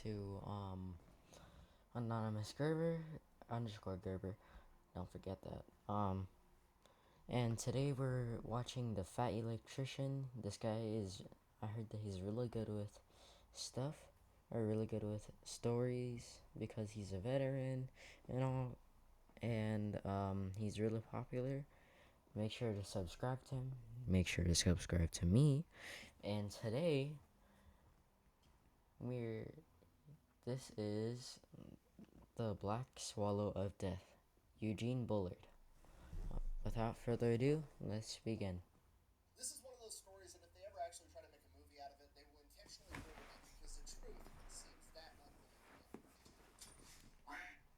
to Anonymous Gerber underscore Gerber. Don't forget that. And today we're watching The Fat Electrician. This guy is, I heard that he's really good with stuff, or really good with stories because he's a veteran and all. And he's really popular. Make sure to subscribe to him. Make sure to subscribe to me. And today this is The Black Swallow of Death, Eugene Bullard. Without further ado, let's begin. This is one of those stories that if they ever actually try to make a movie out of it, they will intentionally ruin it because the truth seems that unbelievable.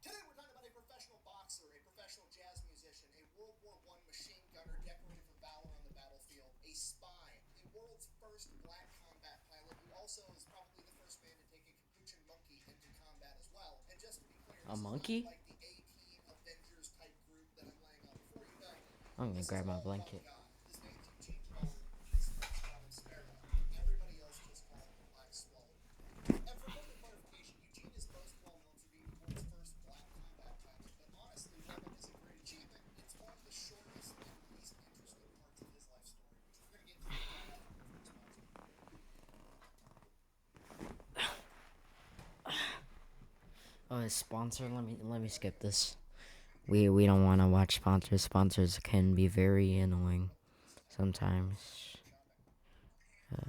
Today we're talking about a professional boxer, a professional jazz musician, a World War I machine gunner decorated for valor on the battlefield, a spy, the world's first black combat pilot who also is probably the first man to take a capuchin monkey into combat as well. And just to be clear, A this is not monkey? like the A-Team Avengers type group that I'm laying out before you, but I'm gonna this is grab my all one blanket. guy. His name's Eugene Bullard. His friends call him Sparrow. Everybody else just call him the Black Swallow. And for further clarification, Eugene is most well known for being the world's first black combat pilot, but honestly, while that is a great achievement, it's one of the shortest and least interesting parts of his life story, which we're going to get to right after a word from our sponsor. Oh, his sponsor. Let me skip this. We don't want to watch sponsors. Sponsors can be very annoying sometimes. What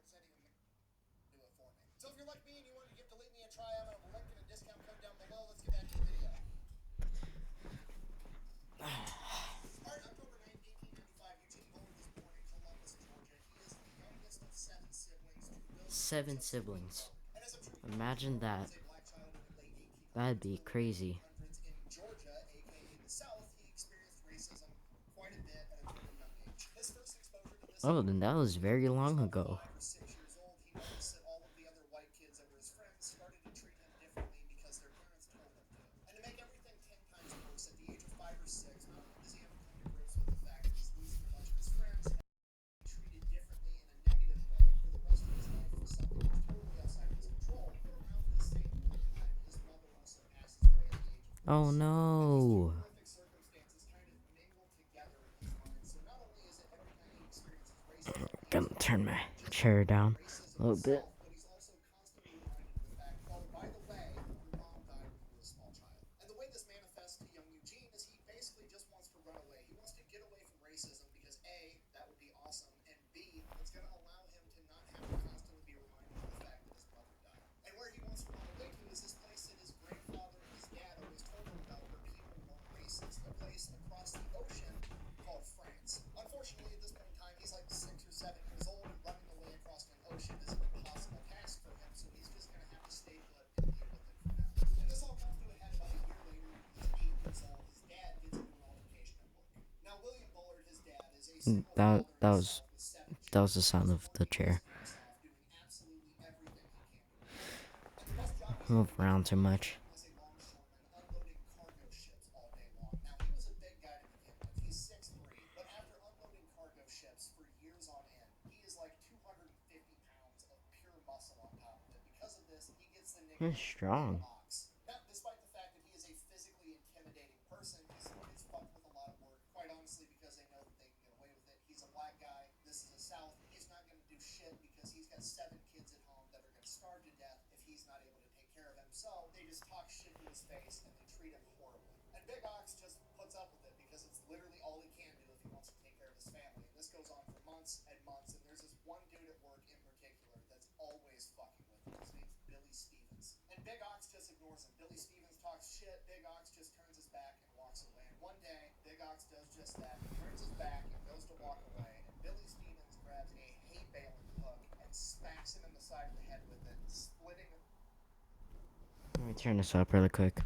does that even do it for me? So if you're like me and you wanted to give Delete Me a try, I'm going to have a link and a discount code down below. Let's get back to the video. Alright, October 9th, 1895, Eugene Bullard was born in Columbus, Georgia. He is the youngest of seven siblings to William and Seven Joseph siblings. Bullard. And as I'm sure you know, Imagine Bullard that. was a black child in the late 1800s That'd and be early crazy. 1900s in Georgia, aka the South. He experienced racism quite a bit at a very young age. His first exposure to this Oh, then that was was very when he was long about ago. 5 or 6 years old. He noticed that all of the other white kids that were his friends started to treat him differently because their parents told them to. And to make everything 10 times worse, at the age of 5 or 6, not only does he have to come to grips with the fact that he's losing a bunch of his friends and treated differently in a negative way for the rest of his life for something that's totally outside of his control. But around this same point in time, his mother also passes away at the age of 36. Oh And these two no. horrific circumstances kind of mingle together in his mind. So not only is it every time he experiences racism, he Gonna is turn my reminded just chair of down racism a little bit. itself, but he's also constantly reminded of the fact, oh, by the way, your mom died when you were a small child. And the way this manifests to young Eugene is he basically just wants to run away. He wants to get away from racism because A, that would be awesome, and B, it's going to allow him to not have to constantly be reminded of the fact that his mother died. And where he wants to run away to is this place that his grandfather and his dad always told him about where people weren't racist, a place across the ocean called France. Unfortunately, at this point in time, he's like 6 or 7 years old, and running away across an ocean is an impossible task for him, so he's just going to have to stay put and deal with it for now. And this all comes to a head about a year later when he's 8 years old. His dad gets into an altercation at work. Now, William Bullard, his dad, is a single That father that was himself with 7 that was the children, and sound is of the working his chair. ass off doing absolutely everything he can to provide. And the best job he's Move ever around done too much. was a longshoreman unloading cargo ships all day long. Now, he was a big guy to begin with. He's 6'3", but after unloading cargo ships for years on end, he is like 250 pounds of pure muscle on top of it. Because of this, he gets the He's nickname Big strong. Ox. Now, despite the fact that he is a physically intimidating person, his kids fucked with a lot of work, quite honestly, because they know that they can get away with it. He's a black guy. This is the South. He's not going to do shit because he's got 7 kids at home that are going to starve to death if he's not able to take care of them. So they just talk shit to his face and they treat him horribly. And Big Ox just puts up with it because it's literally all he can do if he wants to take care of his family. And this goes on for months and months. And there's this one dude at work in particular that's always fucking with him. His name's Billy Stevens. And Big Ox just ignores him. Billy Stevens talks shit. Big Ox just turns his back and walks away. And one day, Big Ox does just that. He turns his back and goes to walk away. And Billy Stevens grabs a hay baling hook and smacks him in the side of the head with it, splitting Let me turn this up really quick.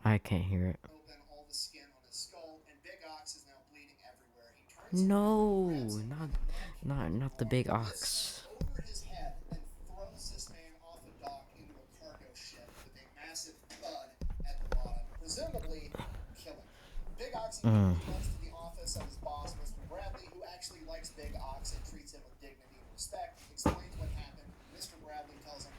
I can't hear it. open all the skin on his skull, and Big Ox is now bleeding everywhere. He turns No, around, grabs him by not the neck not and not the arm, big lifts him ox. over his head, and throws this man off a dock into a cargo ship with a massive thud at the bottom, presumably killing him. Big Ox immediately runs to the office of his boss, Mr. Bradley, who actually likes Big Ox and treats him with dignity and respect, explains what happened. Mr. Bradley tells him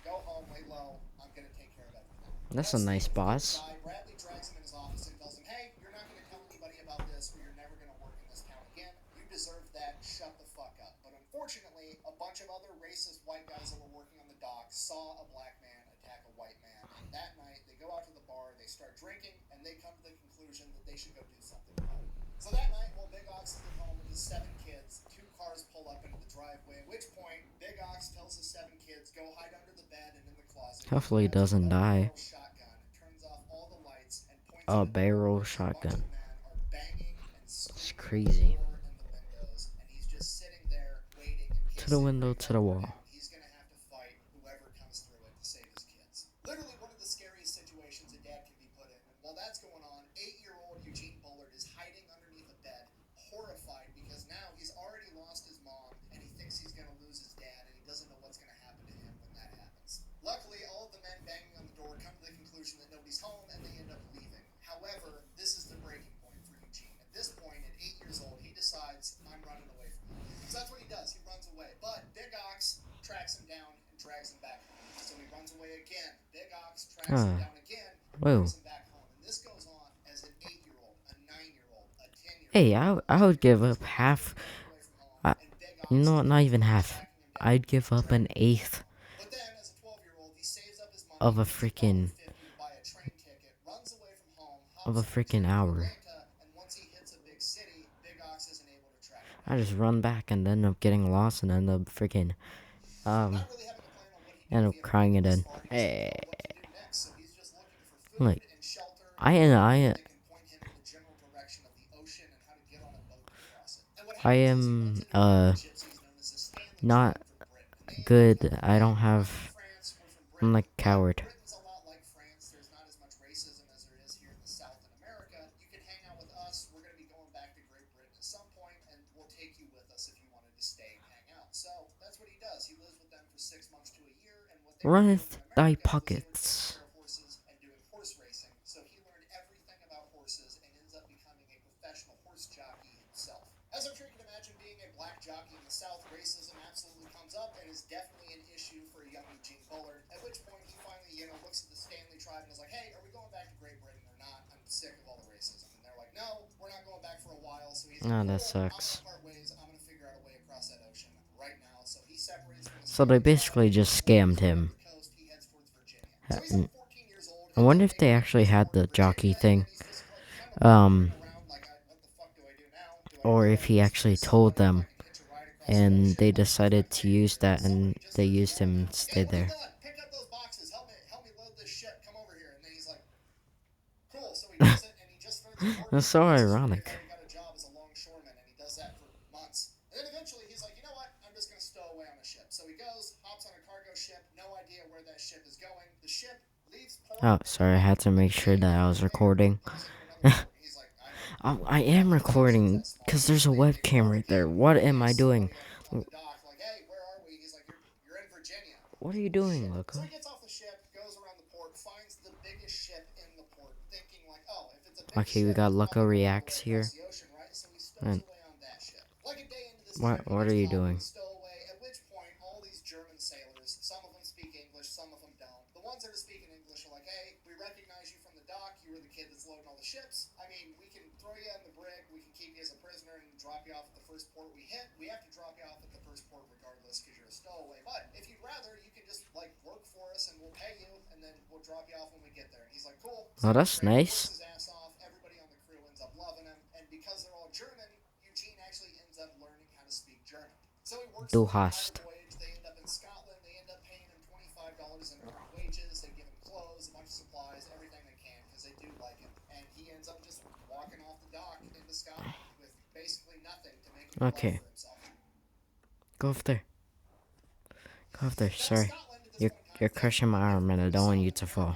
That's a Once the nice kids boss. die, Bradley drags him in his office and tells him, hey, you're not going to tell anybody about this or you're never going to work in this town again. You deserve that. Shut the fuck up. But unfortunately, a bunch of other racist white guys that were working on the dock saw a black man attack a white man. And that night, they go out to the bar, they start drinking, and they come to the conclusion that they should go do something about it. So that night, while Big Ox is at home with his 7 kids, 2 cars pull up into the driveway. At which point, Big Ox tells his 7 kids, "Go hide under the bed and in the closet." Hopefully, he Grabs a doesn't double die. barrel shotgun, turns off all the lights, and points it A at the door, barrel where a bunch shotgun. of men are banging and It's screaming at the crazy. door and the windows, and he's just sitting there waiting in To case the they window, break to that the door wall. down. He's gonna have to fight whoever comes through it to save his kids. Literally one of the scariest situations a dad can be put in. And while that's going on, 8-year-old Eugene Bullard is hiding underneath a bed, horrified because now he's already lost his mom and he thinks he's going to lose his dad and he doesn't know what's going to happen to him when that happens. Luckily, all of the men banging on the door come to the conclusion that nobody's home and they end up leaving. However, this is the breaking point for Eugene. At this point, at 8 years old, he decides, I'm running away from home. So that's what he does. He runs away. But Big Ox tracks him down and drags him back home. So he runs away again. Big Ox tracks him down again and Whoa. brings him back home. And this goes on as an 8-year-old, a 9-year-old, a 10-year-old. Hey, I would give up half. You know what? Not even half. I'd give up an eighth But then, as a 12-year-old, he saves up his money, of a gets freaking $1.50 to buy a train ticket, runs away from home, of hops a on a freaking train to hour. Atlanta, and once he hits a big city, Big Ox isn't able to track him I down. just run back and end up getting lost and end up freaking Not really having a plan on what he do end if up he ever crying made it it this in. far. He doesn't know what to do next, so he's just looking for food Like and shelter I and I that can point him in the general direction of the ocean and how to get on a boat to cross it. And what I happens is he runs am into a group of gypsies known as the Stanley not tribe from Britain. And they end up good. telling I him, don't we're not from have. France, we're from I'm Britain. like a But coward. Britain's a lot like France. There's not as much racism as there is here in the South in America. You can hang out with us. We're going to be going back to Great Britain at some point, and we'll take you with us if you wanted to stay and hang out. So that's what he does. He lives with them for 6 months to a year, and what they were doing Runneth in thy America was they were taking pockets. care of horses and doing horse racing. So he learned everything about horses and ends up becoming a professional horse jockey himself. As I'm sure you can imagine, being a black jockey in the South, racism absolutely comes up and is definitely an issue for a young Eugene Bullard. At which point he finally, looks at the Stanley tribe and is like, hey, are we going back to Great Britain or not? I'm sick of all the racism. And they're like, no, we're not going back for a while. So he's like, Oh, cool, that I'm sucks. going to part ways. I'm going to figure out a way across that ocean right now. So he separates from the So they Stanley basically tribe, just and when he's scammed right him. off the coast, he heads towards Virginia. So he's like 14 years old. I wonder if they actually had the jockey thing. Or if he actually told them and they decided to use that and they used him and stayed there. Pick up those boxes. Help me load this shit. Come over here. And then he's like, cool. So he does it, and he just starts working. That's so He ironic. how he got a job as a longshoreman, and he does that for months. And then eventually he's like, you know what? I'm just gonna stow away on a ship. So he goes, hops on a cargo ship. No idea where that ship is going. The ship leaves port. Oh, sorry, I had to make sure that I was recording. I am recording because there's a webcam right there. What am I doing? On the dock, like, hey, where are we? He's like, you're in Virginia. What are you doing, So Loco? he gets off the ship, goes around the port, finds the biggest ship in the port, thinking like, oh, if it's a big Okay, ship, we got it's Loco probably Reacts going all the way here. across the ocean, right? So he stows And away on that ship. Like a day into this what trip, are you doing? Stowaway, at which point all these German sailors, some of them speak English, some of them don't. The ones that are speaking English are like, hey, we recognize you from the dock. You were the kid that's loading all the ships. I mean, we can throw you in the brig, we can keep you as a prisoner and drop you off at the first port we hit. We have to drop you off at the first port regardless because you're a stowaway. But if you'd rather, you can just like work for us and we'll pay you and then we'll drop you off when we get there. And he's like, cool. Oh, that's nice. Works his ass off. Everybody on the crew ends up loving him. And because they're all German, Eugene actually ends up learning how to speak German. So he works Du the entire hast. voyage. They end up in Scotland. They end up paying him $25 in earned wages. They give him clothes, a bunch of supplies, everything they can because they do like him. And he ends up just walking off the dock into Scotland with basically nothing to make him Okay. for himself. Go over there. Go over there. Now, Sorry. Scotland at this point in time, You're crushing my arm and I don't want you to fall.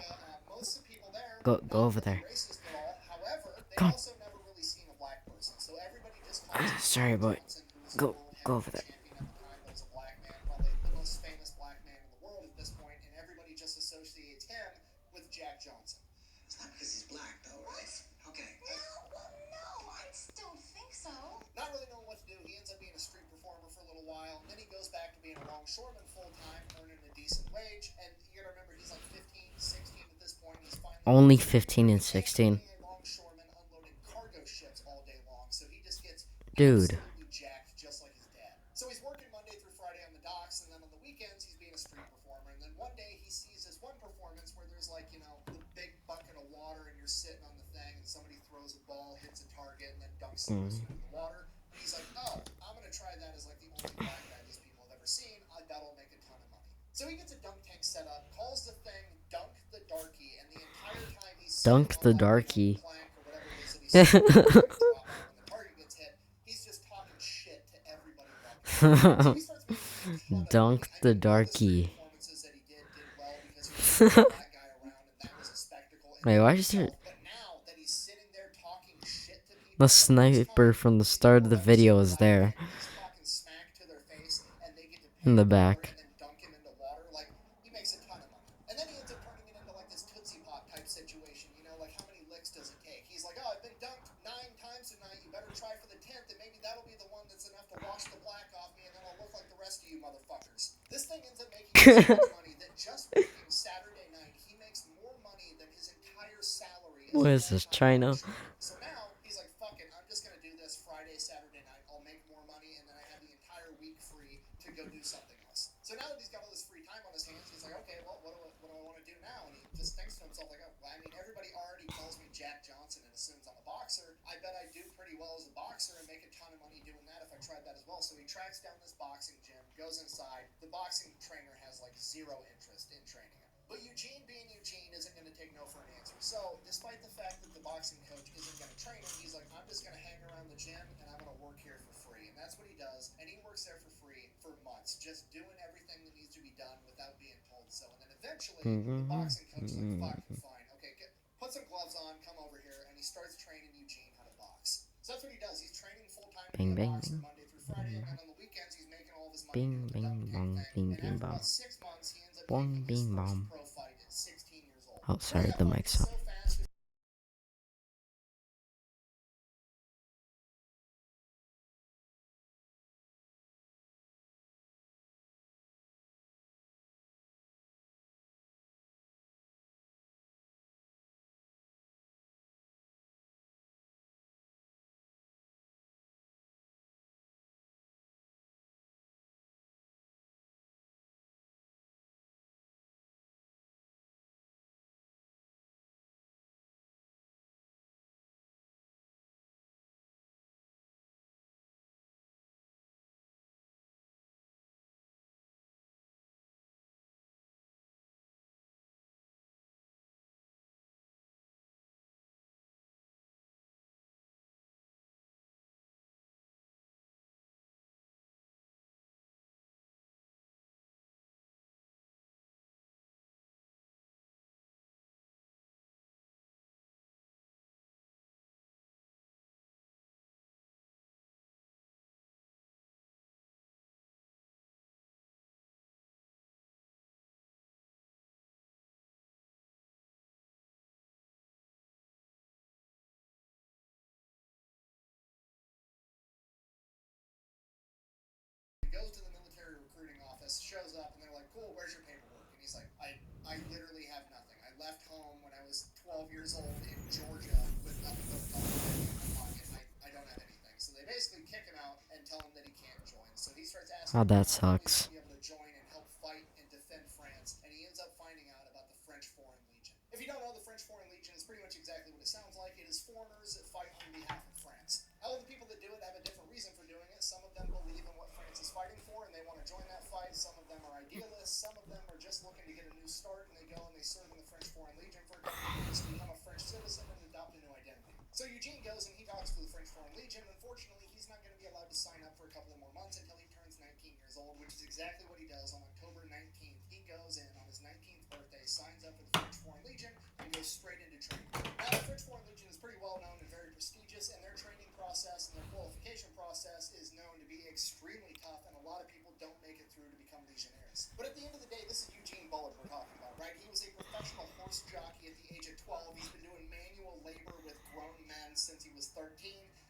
most of the people there, Go not over really there. racist at all. However, they Come on. also never really seen a black person. So everybody just calls him Sorry, boy. Johnson, who was Go the world go over heavyweight there. champion at the time, but was a black man, probably the most famous black man in the world at this point, and everybody just associates him with Jack Johnson. It's not because he's black, though, right? Okay. No, I don't think so. Not really knowing what to do, he ends up being a street performer for a little while, and then he goes back to being a longshoreman full-time, earning a decent wage, and you gotta remember, he's like 15, 16 at this point, he's Only 15 and And 16. being a longshoreman unloading cargo ships all day long, so he just gets Dude. absolutely jacked just like his dad. So he's working Monday through Friday on the docks, and then on the weekends he's being a street performer. And then one day he sees this one performance where there's like, you know, the big bucket of water and you're sitting on the thing and somebody throws a ball, hits a target, and then dunks the person into the water. And he's like, oh, I'm going to try that as like the only black guy these people have ever seen. I bet I'll make a ton of money. So he gets a dunk tank set up, calls the thing Dunk the Darky, and the entire time he's sitting Dunk on the like, darky. the plank or whatever it is that he's sitting on, drop out when the target gets hit, he's just talking shit to everybody walking. So he starts making a ton of Dunk money. I the mean, all the street darky. performances that he did well because he was the only black guy around, and that was a spectacle in Wait, and why of is there itself. But now that he's sitting there talking shit to people the for the first sniper time, from the these start people of the have never seen video a is black there man, he's talking smack to their face, and they get to in pay the $1 back. and then dunk him into water. Like, he makes a ton of money. And then he ends up turning it into like this Tootsie Pop type situation, you know, like how many licks does it take? He's like, oh, I've been dunked 9 times tonight, you better try for the 10th, and maybe that'll be the one that's enough to wash the black off me, and then I'll look like the rest of you motherfuckers. This thing ends up making so much money that just working Saturday night, he makes more money than his entire salary as What a is this, full-time China? longshoreman. So now, he's like, fuck it, I'm just gonna do this Friday, Saturday night, I'll make more money, and then I have the entire week free to go do something else. So now that he's got all this free time on his hands, he's like, okay, well, what do I want to do now? And he just thinks to himself, like, oh, well, I mean, everybody already calls me Jack Johnson and assumes I'm a boxer. I bet I do pretty well as a boxer and make a ton of money doing that if I tried that as well. So he tracks down this boxing gym, goes inside. The boxing trainer has like zero interest in training him. But Eugene, being Eugene, isn't going to take no for an answer. So, despite the fact that the boxing coach isn't going to train him, he's like, I'm just going to hang around the gym and I'm going to work here for free. And that's what he does. And he works there for free for months, just doing everything that needs to be done without being told so. And then eventually, the boxing coach is like, fine, okay, put some gloves on, come over here. And he starts training Eugene how to box. So that's what he does. He's training full time to be Bing a bang boxer bing. Monday through Friday, and then on the weekends he's making all of his money Bing doing the dunk bing tank bong. thing. Bing And bing after bong. about 6 months, he ends up Bong taking his bing first bong. pro fight at 16 years old. Oh, sorry, During the that fight, mic's he's on. so fast. He goes to the military recruiting office, shows up, and they're like, cool, where's your paperwork? And he's like, I literally have nothing. I left home when I was 12 years old in Georgia with nothing but a dollar in my pocket. I don't have anything. So they basically kick him out and tell him that he can't join. So he starts asking Oh, that around how he's sucks. going to be able to join and help fight and defend France. And he ends up finding out about the French Foreign Legion. If you don't know, the French Foreign Legion is pretty much exactly what it sounds like. It is foreigners that fight on behalf of France. All the people that do it have a different reason for doing it. Some of them believe in what France is fighting for and they want to join that fight. Some of them are idealists. Some of them are just looking to get a new start and they go and they serve in the French Foreign Legion for a couple of years to become a French citizen and adopt a new identity. So Eugene goes and he talks to the French Foreign Legion. Unfortunately, he's not going to be allowed to sign up for a couple of more months until he turns 19 years old, which is exactly what he does on October 19th. He goes in on his 19th birthday, signs up for the French Foreign Legion, and goes straight into training. Now, the French Foreign Legion is pretty well known and very prestigious, and their training process and their qualification process is known to be extremely tough, and a lot of people don't make it through to become legionnaires. But at the end of the day, this is Eugene Bullard we're talking about, right? He was a professional horse jockey at the age of 12. He's been doing manual labor with grown men since he was 13,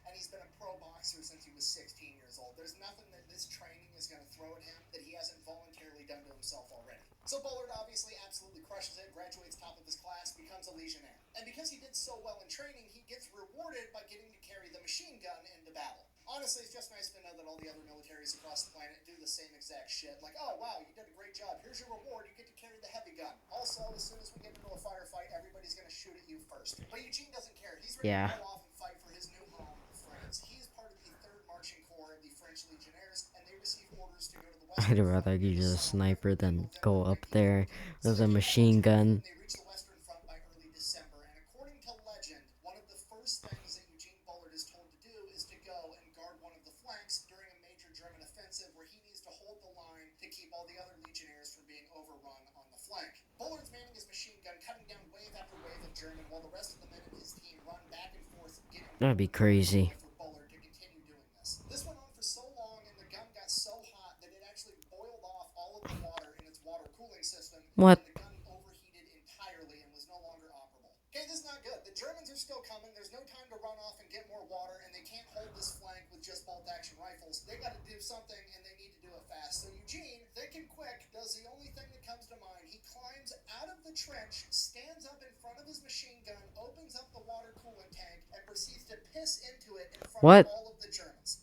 and he's been a pro boxer since he was 16 years old. There's nothing that this training is going to throw at him that he hasn't voluntarily done to himself already. So Bullard obviously absolutely crushes it, graduates top of his class, becomes a Legionnaire. And because he did so well in training, he gets rewarded by getting to carry the machine gun into battle. Honestly, it's just nice to know that all the other militaries across the planet do the same exact shit. Like, oh wow, you did a great job. Here's your reward. You get to carry the heavy gun. Also, as soon as we get into a firefight, everybody's gonna shoot at you first. But Eugene doesn't care. He's ready Yeah. to go off and fight for his new home, France. He's part of the 3rd Marching Corps of the French Legionnaires, and they receive orders to go to the I'd Western Front rather in the use a summer sniper in than November go up there 1914. So with they a take a machine marching group gun. and they reach the Western Front by early December. And according to legend, one of the first things that Eugene Bullard is told to do is to go and guard one of the flanks during a major German offensive where he needs to hold the line to keep all the other Legionnaires from being overrun on the flank. Bullard's manning his machine gun, cutting down wave after wave of German, while the rest of the men in his team run back and forth, getting That'd be crazy. for Bullard to continue doing this. This went on for so long, and the gun got so hot that it actually boiled off all of the water in its water cooling system, What? and the gun overheated entirely and was no longer operable. Okay, this is not good. The Germans are still coming. There's no time to run off and get more water, and they can't hold this flank with just bolt-action rifles. They got to do something, and they need to do it fast. So Eugene, thinking quick, does the only thing that comes to mind. He climbs out of the trench, stands up in front of his machine gun, opens up the water coolant tank, and proceeds to piss into it in front What? of all of the Germans.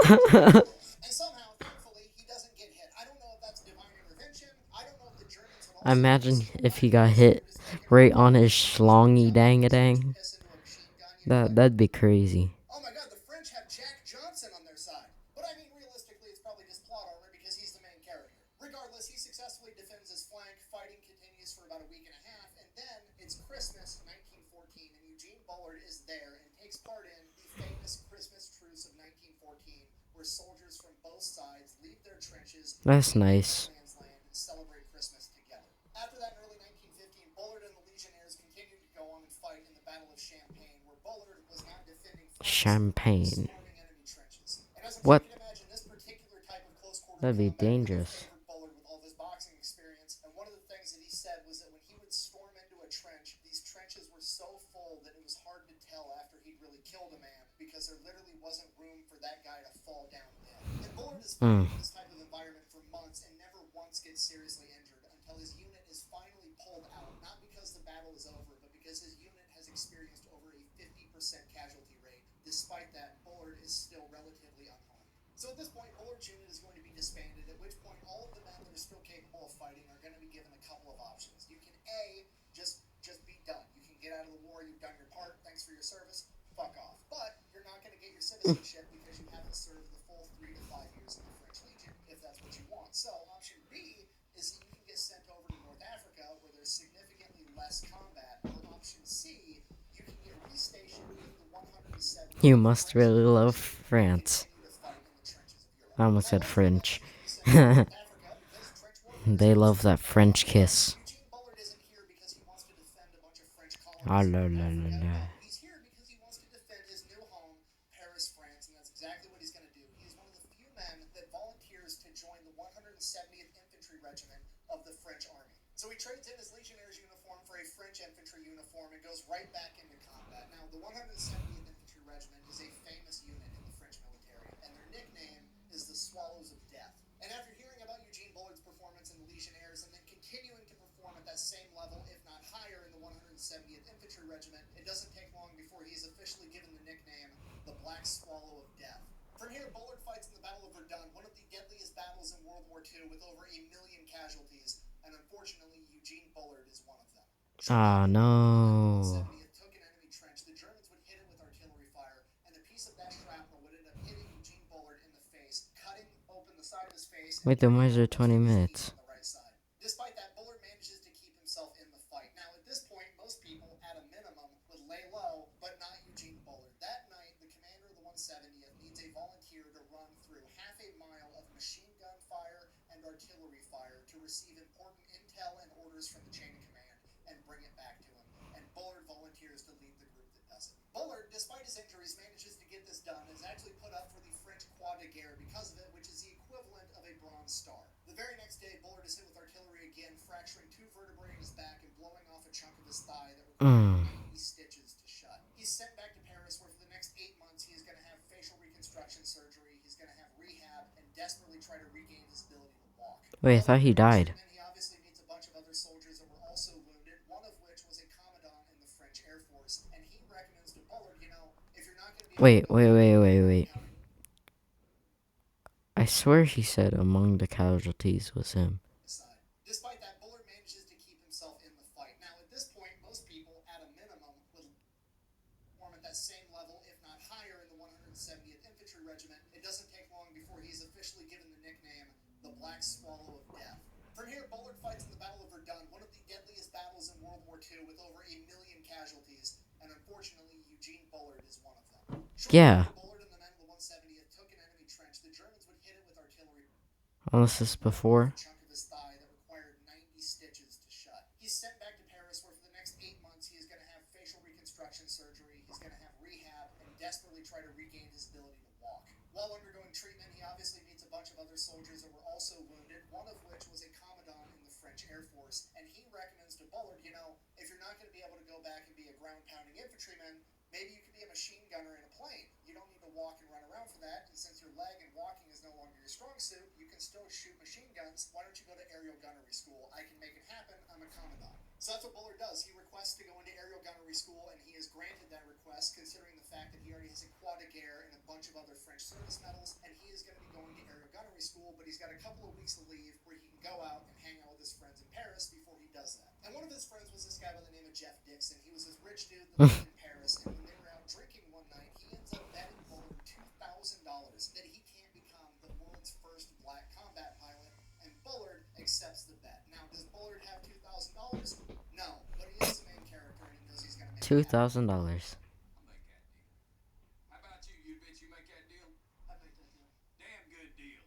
And somehow, thankfully, he doesn't get hit. I don't know if that's divine intervention. I don't know if the Germans would also Imagine if he got hit right on his schlongy dang-a-dang. That'd be crazy. Oh my god, the French have Jack Johnson on their side. But I mean, realistically, it's probably just plot armor because he's the main character. Regardless, he successfully defends his flank. Fighting continues for about a week and a half, and then it's Christmas 1914, and Eugene Bullard is there and takes part in the famous Christmas truce of 1914, where soldiers from both sides leave their trenches. That's nice. Man's land and celebrate Christmas together. After that, in early 1915, Bullard and the Legionnaires continued to go on and fight in the Battle of Champagne, where Bullard was not defending Champagne. enemy trenches. And as I'm What? sure you can imagine, this particular type of close quarter That'd be combat really dangerous. favored Bullard with all of his boxing experience. And one of the things that he said was that when he would storm into a trench, these trenches were so full that it was hard to tell after he'd really killed a man because there literally wasn't room for that guy to fall down dead. And Bullard is fighting in this type of environment for months and never once gets seriously injured until his unit is finally pulled out, not because the battle is over, but because his unit has experienced over a 50% casualty rate. Despite that, Bullard is still relatively unharmed. So at this point, Bullard's unit is going to be disbanded, at which point all of the men that are still capable of fighting are going to be given a couple of options. You can A, just be done. You can get out of the war, you've done your part, thanks for your service, fuck off. But you're not going to get your citizenship because you haven't served the full 3 to 5 years in the French Legion, if that's what you want. So option B is that you can get sent over to North Africa where there's significantly less combat, or option C, you can get restationed in the 170th. You must really love France. I almost said French. They love that French kiss. Eugene Bullard isn't here because he wants to defend a bunch of French Ah, colonies. la, la, la, la. He's here because he wants to defend his new home, Paris, France, and that's exactly what he's going to do. He's one of the few men that volunteers to join the 170th Infantry Regiment of the French Army. So he trades in his Legionnaire's uniform for a French infantry uniform and goes right back into combat. Now, the 170th Infantry Regiment is a famous unit in the French military, and their nickname is the Swallows of Death. And after hearing about Eugene Bullard's performance in the Legionnaires and then continuing to perform at that same level, if not higher, in the 170th Infantry Regiment, it doesn't take long before he is officially given the nickname the Black Swallow of Death. From here, Bullard fights in the Battle of Verdun, one of the deadliest battles in World War II with over 1 million casualties, and unfortunately, Eugene Bullard is one of them. Ah, no. 70th took an enemy trench. The Germans would hit it with artillery fire, and a piece of that shrapnel would end up hitting Eugene Bullard in the face, cutting open the side of his face. Wait, then why is there 20 minutes? On the right side. Despite that, Bullard manages to keep himself in the fight. Now, at this point, most people, at a minimum, would lay low, but not Eugene Bullard. That night, the commander of the 170th needs a volunteer to run through half a mile of machine gun fire and artillery fire to receive important intel and orders from the chain of command and bring it back to him. And Bullard volunteers to lead the group that does it. Bullard, despite his injuries, manages to get this done and is actually put up for the French Croix de Guerre because of it, which is the equivalent of a Bronze Star. The very next day, Bullard is hit with artillery again, fracturing 2 vertebrae in his back and blowing off a chunk of his thigh that required 90 stitches to shut. He's sent back to Paris, where for the next 8 months he is going to have facial reconstruction surgery, he's going to have rehab, and desperately try to regain his ability to walk. Wait, I thought he died. Treatment, he obviously meets a bunch of other soldiers that were also wounded, one of which was a commandant in the French Air Force, and he recommends to Bullard, if you're not going to be able to Wait, go wait, back wait, to wait, ground wait. pounding I swear he said among the casualties was him. side. Despite that, Bullard manages to keep himself in the fight. Now, at this point, most people, at a minimum, would perform at that same level, if not higher, in the 170th Infantry Regiment. It doesn't take long before he's officially given the nickname the Black Swallow of Death. From here, Bullard fights in the Battle of Verdun, one of the deadliest battles in World War II, with over 1 million casualties, and unfortunately, Eugene Bullard is one of them. Shortly Yeah. after Bullard and the men of the 170th took an enemy trench, the Germans would hit it with artillery. Unless this before. A chunk of his thigh that required 90 stitches to shut. He's sent back to Paris, where for the next 8 months he is going to have facial reconstruction surgery, he's going to have rehab, and desperately try to regain his ability to walk. While undergoing treatment, he obviously meets a bunch of other soldiers that were also wounded, one of which was a commandant in the French Air Force, and he recommends to Bullard, if you're not going to be able to go back and be a ground-pounding infantryman, maybe you could be a machine gunner in a plane. You don't need to walk and run around for that, and since your leg and walking is no longer your strong suit, you can still shoot machine guns. Why don't you go to aerial gunnery school? I can make it happen. I'm a commandant. So that's what Bullard does. He requests to go into aerial gunnery school, and he is granted that request, considering the fact that he already has a croix de guerre and a bunch of other French service medals, and he is going to be going to aerial gunnery school, but he's got a couple of weeks of leave where he can go out and hang out with his friends in Paris before he does that. And one of his friends was this guy by the name of Jeff Dixon. He was this rich dude that lived in Paris, and when they were out drinking one night, he ends up betting Bullard $2,000 that he can't become the world's first black combat pilot, and Bullard accepts the bet. Now, does Bullard have $2,000? No, but he is the main character, and he knows he's going to make it happen. $2,000. I'll make that deal. How about you? You bitch, you make that deal? I'd make that deal. Damn good deal.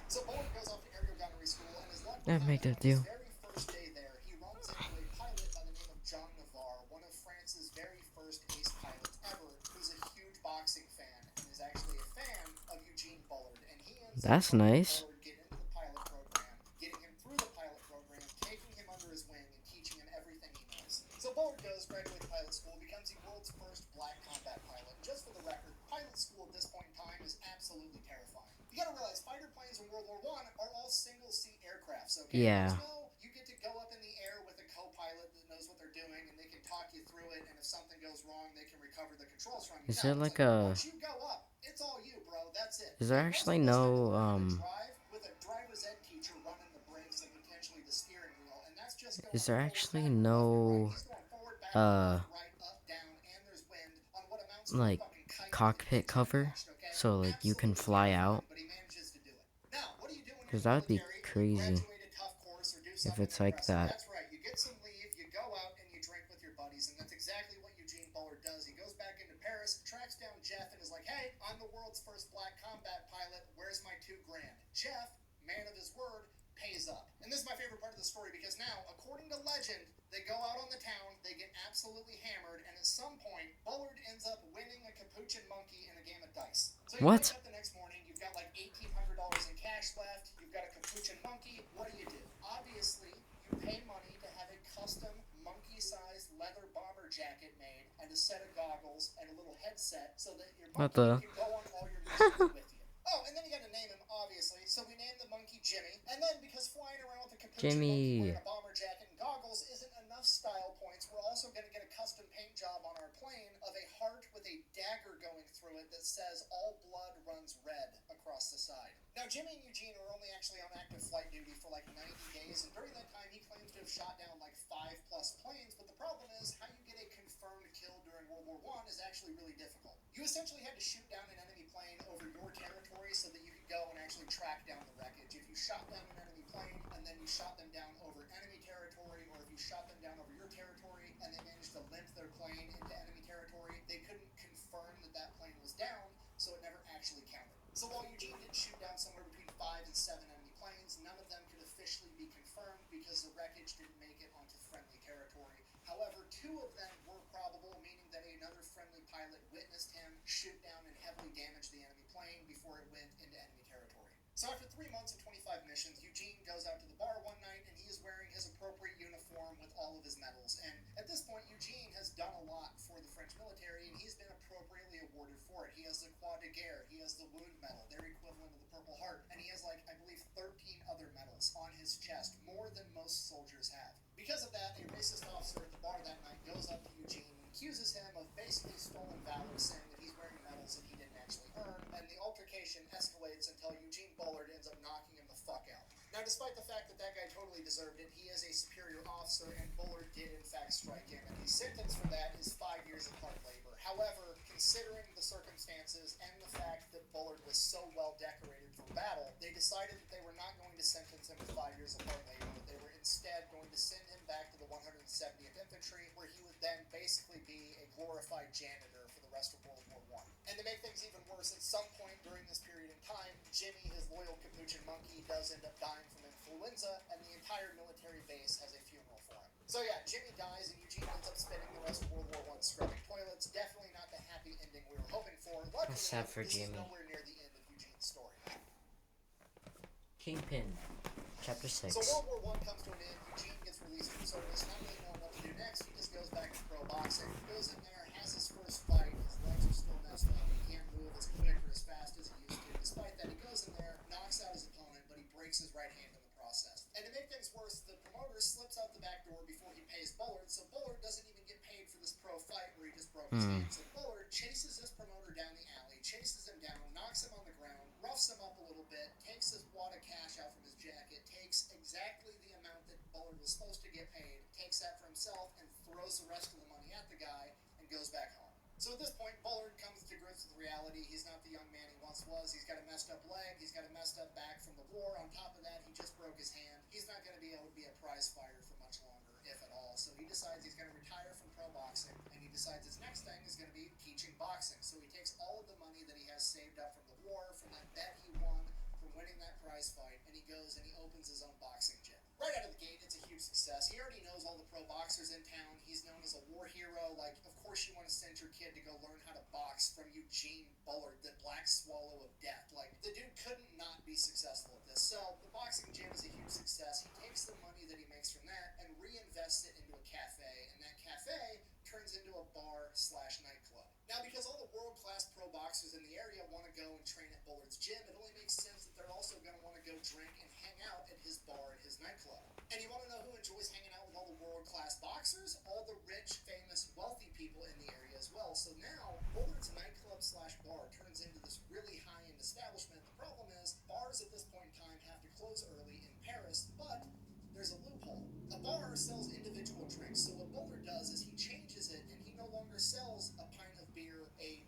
So Bullard goes off to aerial gunnery school, and his luck I'd make that on his deal. very first day there, he runs into a pilot by the name of John Navarre, one of France's very first ace pilots ever, who's a huge boxing fan, and is actually a fan of Eugene Bullard, and he ends That's up helping nice. Bullard get into the pilot program, getting him through the pilot program, taking him under his wing, and teaching him everything he knows. So Bullard goes, graduates pilot school, becomes the world's first black combat pilot. Just for the record, pilot school at this point in time is absolutely terrifying. You gotta realize, fighter planes in World War I are all single-seat aircrafts, okay? Yeah. There's no, you get to go up in the air with a co-pilot that knows what they're doing, and they can talk you through it, and if something goes wrong, they can recover the controls from you. Is there No, like it's a... once you go up, it's all you, bro. That's it. Is there actually no, Drive with a driver's ed teacher running the brakes and potentially the steering wheel, and that's just going Is there forward, actually back, left, no, right. He's going forward, back, left, right, up, down, and there's wind on what amounts to a like, fucking kite cockpit cover? okay? So, like, you can Absolutely fly terrifying, out? but he manages to do it. Now, what do you do when you're Because in that would the be military? crazy Graduate a tough course or do if something it's like impressive. that. That's right. You get some leave, you go out, and you drink with your buddies, and that's exactly what Eugene Bullard does. He goes back into Paris, tracks down Jeff, and is like, hey, I'm the world's first black combat pilot. Where's my $2,000? Jeff, man of his word, pays up. And this is my favorite part of the story, because now, according to legend, they go out on the town, they get absolutely hammered, and at some point, Bullard ends up winning a capuchin monkey in a game of dice. So you What? wake up the next morning, you've got like $1,800 in cash left, you've got a capuchin monkey. What do? Obviously, you pay money to have a custom monkey-sized leather bomber jacket made, and a set of goggles, and a little headset, so that your What monkey the? can go on all your missions with you. Oh, and then you gotta name him, obviously. So we named the monkey Jimmy. And then, because flying around with a capuchin monkey Jimmy. wearing a bomber jacket and goggles isn't enough style points, we're also gonna get a custom paint job on our plane of a heart with a dagger going through it that says all blood runs red across the side. Now, Jimmy and Eugene are only actually on active flight duty for like 90 days, and during that time he claims to have shot down like 5+ planes, but the problem is how you get a confirmed kill during World War I is actually really difficult. You essentially had to shoot down an enemy plane over your territory so that you could go and actually track down the wreckage. If you shot down an enemy plane and then you shot them down over enemy territory, or if you shot them down over your territory and they managed to limp their plane into enemy territory, they couldn't confirm that that plane was down, so it never actually counted. So while Eugene did shoot down somewhere between 5 and 7 enemy planes, none of them could officially be confirmed because the wreckage didn't make it onto friendly territory. However, 2 of them were probable, meaning that another friendly pilot witnessed him shoot down and heavily damage the enemy plane before it went into enemy territory. So after 3 months and 25 missions, Eugene goes out to the bar one night, and he is wearing his appropriate uniform with all of his medals. And at this point, Eugene has done a lot for the French military, and he's been appropriately awarded for it. He has the Croix de Guerre, he has the Wound Medal, their equivalent chest, more than most soldiers have. Because of that, a racist officer at the bar that night goes up to Eugene and accuses him of basically stolen valor, saying that he's wearing medals that he didn't actually earn, and the altercation escalates until Eugene Bullard ends up knocking him the fuck out. Now, despite the fact that that guy totally deserved it, he is a superior officer, and Bullard did in fact strike him, and his sentence for that is 5 years of hard labor. However, considering the circumstances and the fact that Bullard was so well decorated for battle, they decided that they were not going to sentence him to 5 years of hard labor. They were instead going to send him back to the 170th Infantry, where he would then basically be a glorified janitor for the rest of World War I. And to make things even worse, at some point during this period in time, Jimmy, his loyal capuchin monkey, does end up dying from influenza, and the entire military base has a funeral for him. So yeah, Jimmy dies, and Eugene ends up spending the rest of World War I scrubbing toilets. Definitely not the happy ending we were hoping for. Luckily, That's sad for this is Jimmy. nowhere near the end of Eugene's story. Kingpin, Chapter 6. So World War I comes to an end. Eugene gets released from service, not really knowing what to do next. He just goes back to pro boxing. Goes in there, has his first fight. His legs are still messed up. He can't move as quick or as fast as he used to. Despite that, he goes in there, knocks out his opponent, but he breaks his right hand in the process. And to make things worse, the promoter slips out the back door before he pays Bullard, so Bullard doesn't even get paid for this pro fight where he just broke his hand. So Bullard chases this promoter down the alley, chases him down, knocks him on the ground, roughs him up a little bit, takes his wad of cash out from his jacket, takes exactly the amount that Bullard was supposed to get paid, takes that for himself, and throws the rest of the money at the guy, and goes back home. So at this point, Bullard comes to grips with reality. He's not the young man he once was. He's got a messed up leg. He's got a messed up back from the war. On top of that, he just broke his hand. He's not going to be able to be a prize fighter for much longer, if at all. So he decides he's going to retire from pro boxing, and he decides his next thing is going to be teaching boxing. So he takes all of the money that he has saved up from the war, from that bet he won, from winning that prize fight, and he goes and he opens his own boxing gym. Right out of the gate, it's a huge success. He already knows all the pro boxers in town. He's known as a war hero. Like, of course you want to send your kid to go learn how to box from Eugene Bullard, the Black Swallow of Death. Like, the dude couldn't not be successful at this. So, the boxing gym is a huge success. He takes the money that he makes from that and reinvests it into a cafe, and that cafe turns into a bar/nightclub. Now, because all the world-class pro boxers in the area want to go and train at Bullard's gym, it only makes sense that they're also going to want to go drink and hang out at his bar and his nightclub. And you want to know who enjoys hanging out with all the world-class boxers? All the rich, famous, wealthy people in the area as well. So now, Bullard's nightclub/bar turns into this really high-end establishment. The problem is, bars at this point in time have to close early in Paris, but there's a loophole. A bar sells individual drinks, so what Bullard does is he changes it, and he no longer sells a pint of beer, a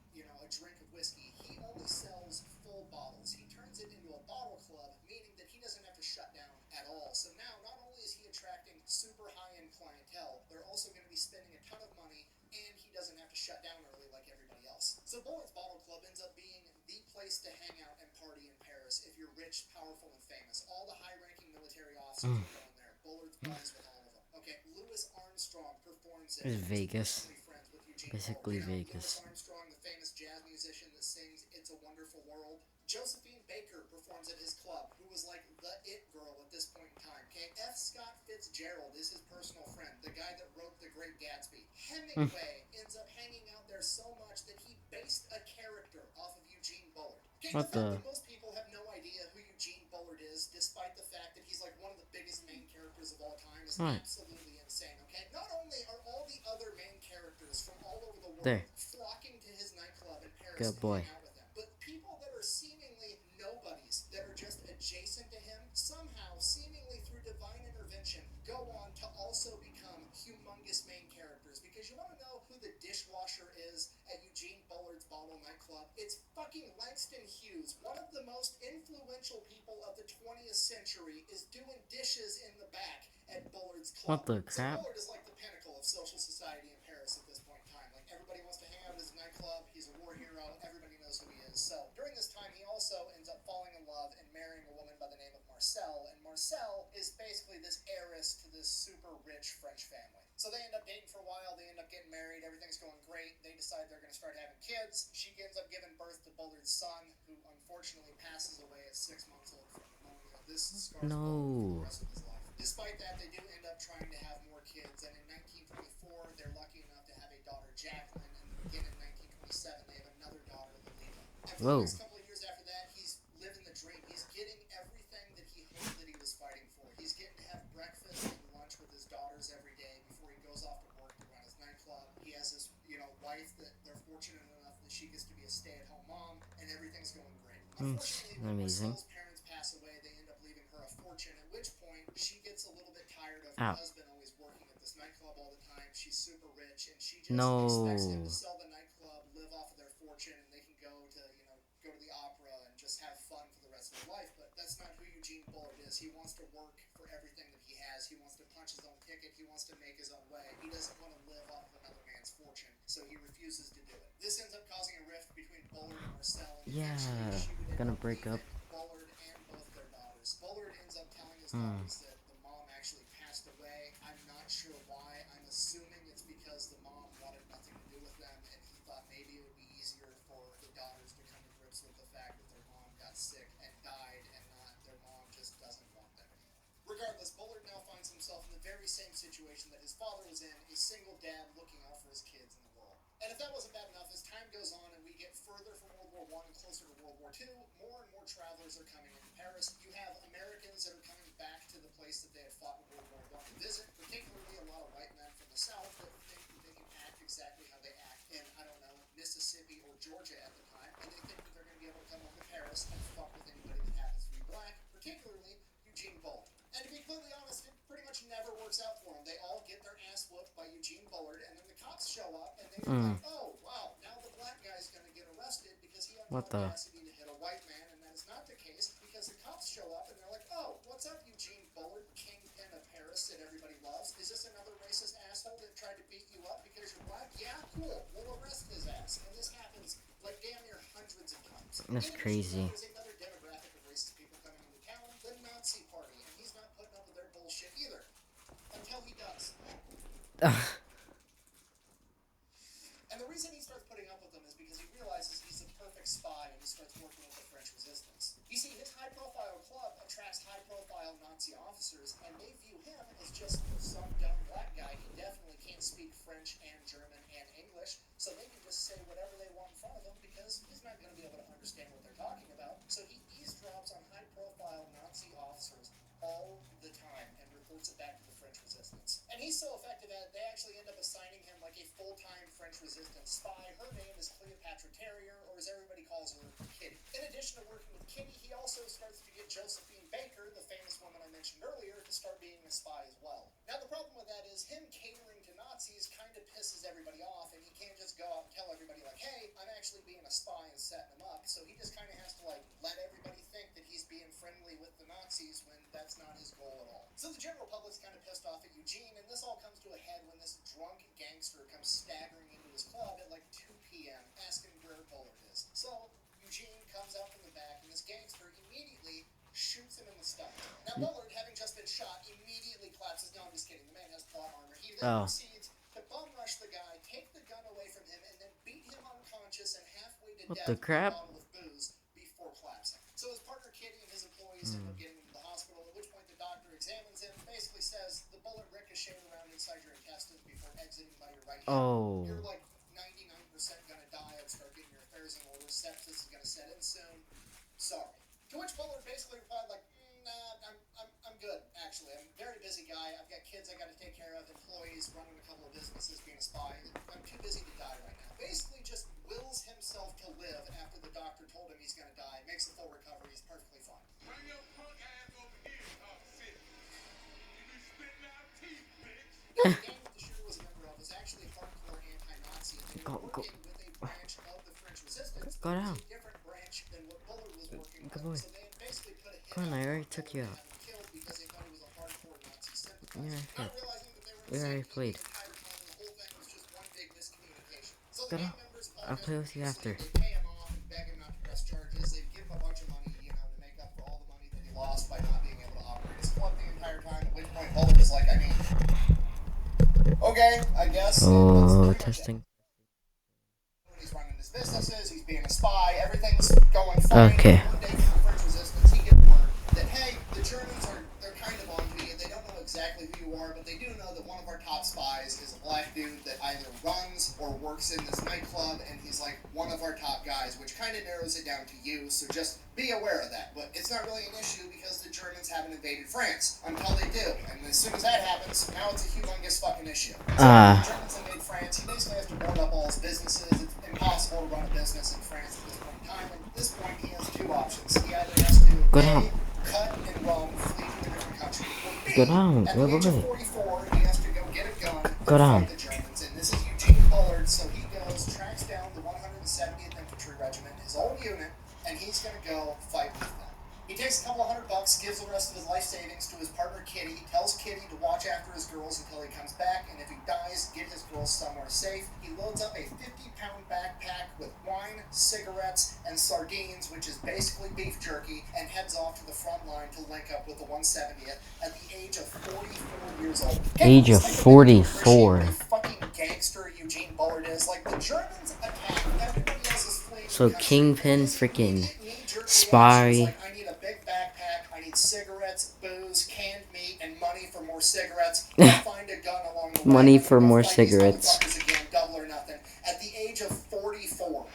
drink of whiskey. He only sells full bottles. He turns it into a bottle club, meaning that he doesn't have to shut down at all. So now, not only is he attracting super high-end clientele, they're also going to be spending a ton of money, and he doesn't have to shut down early like everybody else. So Bullard's Bottle Club ends up being the place to hang out and party in Paris if you're rich, powerful, and famous. All the high-ranking military officers are going there. Bullard's buddies with all of them. Okay, Louis Armstrong performs it. It's Vegas. Friends with Eugene Basically Bullard. Vegas. Louis Armstrong, the famous jazz musician that sings "It's a Wonderful World." Josephine Baker performs at his club, who was like the it girl at this point in time. Okay, F. Scott Fitzgerald is his personal friend, the guy that wrote The Great Gatsby. Hemingway ends up hanging out there so much that he based a character off of Eugene Bullard. Okay, What the the? fact that most people have no idea who Eugene Bullard is, despite the fact that he's like one of the biggest main characters of all time, is Right. absolutely insane. Okay, not only are all the other main characters from all over the world There. flocking to his nightclub in Paris Good boy. to hang out with him, but people that are seemingly nobodies, that are just adjacent to him, somehow, seemingly through divine intervention, go on to also become humongous main characters. Because you want to know who the dishwasher is at Eugene Bullard's Bottle nightclub? It's fucking Langston Hughes. One of the most influential people of the 20th century is doing dishes in the back at Bullard's club. What the So crap? Bullard is like the pinnacle of social society in Paris at this point in time. Like, everybody wants to hang out at his nightclub. He's a war hero. Everybody knows who he is. So during this time, he also ends up falling in love and marrying a woman by the name of Marcel. And Marcel is basically this heiress to this super rich French family. So they end up dating for a while. They end up getting married. Everything's going great. They decide they're going to start having kids. She ends up giving birth to Bullard's son, who unfortunately passes away at 6 months old from pneumonia. This scars Bullard for the rest of his life. Despite that, they do end up trying to have more kids, and in 1924, they're lucky enough to have a daughter, Jacqueline, and again in 1927, they have another daughter, Lolita. And for Whoa. the next couple of years after that, he's living the dream. He's getting everything that he hoped that he was fighting for. He's getting wife that they're fortunate enough that she gets to be a stay-at-home mom, and everything's going great. It's Unfortunately, when amazing. Marcel's parents pass away, they end up leaving her a fortune, at which point she gets a little bit tired of her Ow. husband always working at this nightclub all the time. She's super rich, and she just expects him No. to sell the nightclub, live off of their fortune, and they can go to, go to the opera and just have fun for the rest of their life. But that's not who Eugene Bullard is. He wants to work for everything that he has. He wants to punch his own ticket. He wants to make his own way. He doesn't want to live off of another man's fortune, so he refuses to do it. This ends up causing a rift between Bullard and Marcel, and eventually she would end Gonna up break up. leaving Bullard and both their daughters. Bullard ends up telling his daughters that the mom actually passed away. I'm not sure why. I'm assuming it's because the mom wanted nothing to do with them, and he thought maybe it would be easier for the daughters to come to grips with the fact that their mom got sick and died, and not their mom just doesn't want them anymore. Regardless, Bullard now finds himself in the very same situation that his father was in, a single dad looking out for his kids in the world. And if that wasn't bad enough, as time goes on and we get further from World War I and closer to World War II, more and more travelers are coming into Paris. You have Americans that are coming back to the place that they had fought in World War I to visit, particularly a lot of white men from the South that think that they can act exactly how they act in, I don't know, Mississippi or Georgia at the time, and they think that they're going to be able to come over to Paris and fuck with anybody that happens to be black, particularly Eugene Bullard. And to be completely honest, it pretty much never works out for them. They all get their ass whooped by Eugene Bullard, and then the cops show up, and they're like, oh, wow, now the black guy's going to get arrested because he had the What the? audacity to hit a white man, and that is not the case because the cops show up, and they're like, oh, what's up, Eugene Bullard, kingpin of Paris that everybody loves? Is this another racist asshole that tried to beat you up because you're black? Yeah, cool. We'll arrest his ass. And this happens like damn near hundreds of times. That's crazy. There's another demographic of racist people coming into town, the Nazi Party, and he's not putting up with their bullshit either. Until he does. And the reason he starts putting up with them is because he realizes he's the perfect spy, and he starts working with the French resistance. You see, his high-profile club attracts high-profile Nazi officers, and they view him as just some dumb black guy. He definitely can't speak French and German and English, so they can just say whatever they want in front of him because he's not going to be able to understand what they're talking about. So he eavesdrops on high-profile Nazi officers all the time and reports it back to the French resistance. And he's so effective at it, they actually end up assigning him like a full-time French resistance spy. Her name is Cleopatra Terrier, or as everybody calls her, Kitty. In addition to working with Kitty, he also starts to get Josephine Baker, the famous woman I mentioned earlier, to start being a spy as well. Now the problem with that is him catering to Nazis kind of pisses everybody off, and he can't just go out and tell everybody like, hey, I'm actually being a spy and setting them up. So he just kind of has to like let everybody think that he's being friendly with the Nazis when that's not his goal at all. So the general public's kind of pissed off at Eugene, and this all comes to a head when this drunk gangster comes staggering into his club at like 2 p.m. asking where Bullard is. So Eugene comes out from the back, and this gangster immediately shoots him in the stomach. Now Bullard, having just been shot, immediately collapses. No, I'm just kidding. The man has plot armor. He then proceeds to bum rush the guy, take the gun away from him, and then beat him unconscious and halfway to death the crap? with a bottle of booze before collapsing. So his partner Kitty and his employees end up getting him to the hospital, at which point the doctor examines him and basically says the bullet ricocheted around inside your intestines before exiting by your right hand. Oh. You're like 99% gonna die and start getting your affairs in order. Sepsis is gonna set in soon. Sorry. To which Bullard basically replied like, nah, I'm good, actually. I'm a very busy guy. I've got kids I got to take care of, employees, running a couple of businesses, being a spy. I'm too busy to die right now. Basically just wills himself to live after the doctor told him he's going to die, makes a full recovery, he's perfectly fine. Bring your punk ass over here, talk shit. You be spitting out teeth, bitch. Now, the gang that the shooter was a member of was actually hardcore anti-Nazi, and they were working with a branch of the French resistance. Go down. A different branch than what Bullard was working with. Good boy. So they had basically put a hit Come on, I already Bullard took you and out. had him killed because they thought he was a hardcore Nazi sympathizer. Yeah, Not realizing that they were in we the already same team played. the entire time, and the whole thing was just one big miscommunication. So Go the down. gang members I'll play with you after. They pay him off and beg him not to press charges. They give him a bunch of money, to make up for all the money that he lost by not being able to operate his club the entire time. At which point Bullard is like, okay, I guess. Oh, testing. He's running his businesses, he's being a spy, everything's going fine. Okay. One day from the French resistance, he gets word that, hey, the Germans they're kind of onto you. They don't know exactly who you are, but they do know that one of our top spies is a black dude that either runs or works in this nightclub, and he's like one of our top guys, which kind of narrows it down to you, so just be aware of that. But it's not really an issue because the Germans haven't invaded France until they do, and as soon as that happens, now it's a humongous fucking issue. So the Germans invade France. France. He basically has to board up all his businesses. It's impossible to run a business in France at this point in time. And at this point, he has two options. He either has to Go A, down. cut and run, flee to a different country, or B, Go down. at Wait, the wait, age of wait. 44, he has to go get a gun Go and down. fight the Germans. And this is Eugene Bullard, so he goes, tracks down the 170th Infantry Regiment, his old unit, and he's going to go fight with them. He takes a couple $100, gives the rest of his life savings to his partner Kitty, tells Kitty to watch after his girls until he comes back, and if he dies, get his girls somewhere safe. He loads up a 50-pound backpack with wine, cigarettes, and sardines, which is basically beef jerky, and heads off to the front line to link up with the 170th at the age of 44 years old. Age of 44. What a fucking gangster Eugene Bullard is. Like, the Germans attack, everybody else is fleeing. So the country. Kingpin His freaking knee-jerk spy. reactions, like, I need a big backpack, I need cigarettes, booze, canned meat, and money for more cigarettes. I'll find a gun along the way. Money I'm for gonna more fight these cigarettes. motherfuckers again, double or nothing. At the age of 44.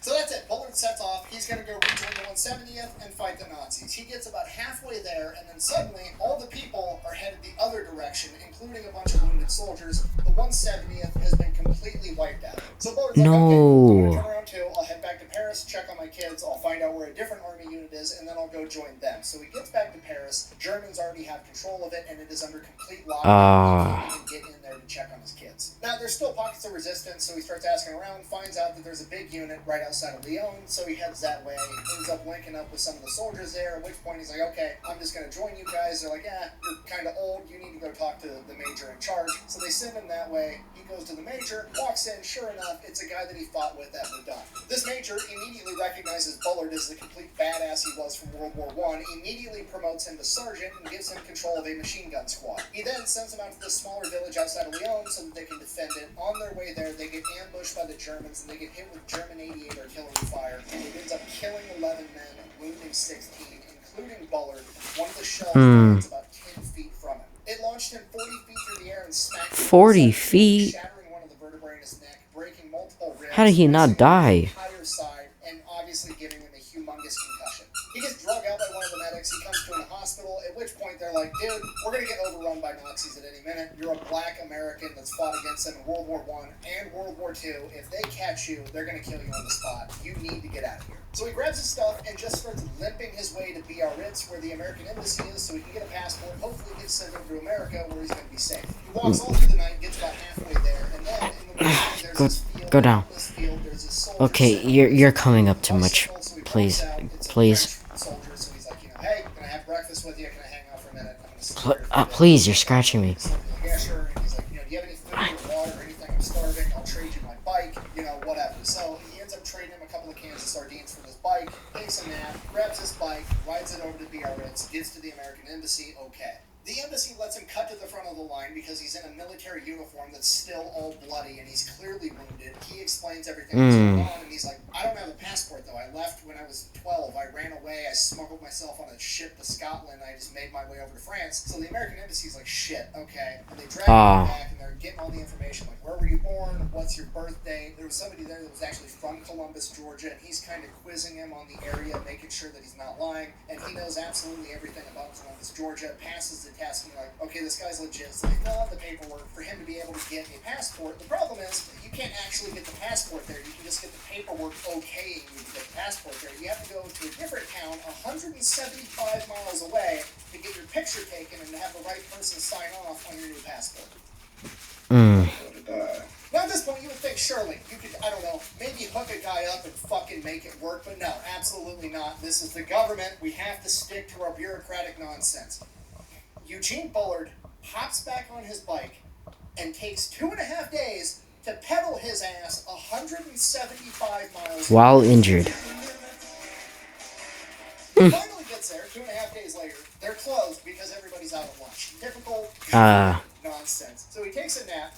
So that's it. Bullard sets off. He's going to go rejoin the 170th and fight the Nazis. He gets about halfway there, and then suddenly all the people are headed the other direction, including a bunch of wounded soldiers. The 170th has been completely wiped out. So Bullard's like, okay, I'm going to turn around too. I'll head back to Paris, check on my kids. I'll find out where a different army unit is, and then I'll go join them. So he gets back to Paris. The Germans already have control of it, and it is under complete lockdown. He can't even get in there to check on his kids. Now, there's still pockets of resistance, so he starts asking around, finds out that there's a big unit right outside of Lyon, so he heads that way, ends up linking up with some of the soldiers there, at which point he's like, okay, I'm just going to join you guys. They're like, yeah, you're kind of old, you need to go talk to the major in charge. So they send him that way. He goes to the major, walks in, sure enough, it's a guy that he fought with at Verdun. This major immediately recognizes Bullard as the complete badass he was from World War I, immediately promotes him to sergeant and gives him control of a machine gun squad. He then sends him out to this smaller village outside of Lyon so that they can defend it. On their way there, they get ambushed by the Germans and they get hit with German 88 artillery fire, and it ends up killing 11 men, wounding 16, including Bullard. One of the shells lands about 10 feet from him. It launched him 40 feet through the air and smacked him 40 feet? shattering one of the vertebrae in his neck, breaking multiple ribs. How did he not die? Entire side, and obviously giving him a humongous concussion. He gets drug out by one of the medics. He comes to him in a hospital, at which point they're like, dude, we're going to get overrun by Nazis at any minute. You're a black American that's fought against them in World War I and World War II. If they catch you, they're going to kill you on the spot. You need to get out of here. So he grabs his stuff and just starts limping his way to Biarritz, where the American embassy is, so he can get a passport, hopefully get sent over to America, where he's going to be safe. He walks all through the night, gets about halfway there, and then in the morning there's Go- this field. go down. In this field, there's this soldier Okay, sitting you're coming up too on a much. bicycle, so he Please, pulls out. It's a please. French soldier, so he's like, hey, can I have breakfast with you? Can I hang out for a minute? I'm gonna sit Pl- here for a bit." please, you're scratching me. So he's like, yeah, sure. And he's like, do you have any food or water or anything? I'm starving. I'll trade you my bike. Whatever. So he ends up trading him a couple of cans of sardines for this bike, takes a nap, grabs his bike, rides it over to Biarritz, gets to the American embassy, okay. The embassy lets him cut to the front of the line because he's in a military uniform that's still all bloody and he's clearly wounded. He explains everything that's going on and he's like, I don't have a passport though. I left when I was 12. I ran away. I smuggled myself on a ship to Scotland. I just made my way over to France. So the American embassy's like, shit, okay. And they drag him back and they're getting all the information like, where were you born? What's your birthday? There was somebody there that was actually from Columbus, Georgia, and he's kind of quizzing him on the area, making sure that he's not lying. And he knows absolutely everything about Columbus, Georgia, passes the test and you're like, okay, this guy's legit. So they fill out the paperwork for him to be able to get a passport. The problem is you can't actually get the passport there. You can just get the paperwork okaying you to get the passport there. You have to go to a different town 175 miles away to get your picture taken and to have the right person sign off on your new passport. Now at this point, you would think surely you could, I don't know, maybe hook a guy up and fucking make it work, but no, absolutely not. This is the government. We have to stick to our bureaucratic nonsense. Eugene Bullard hops back on his bike and takes 2.5 days to pedal his ass 175 miles While injured. He finally gets there 2.5 days later. They're closed because everybody's out of lunch. Typical nonsense. So he takes a nap.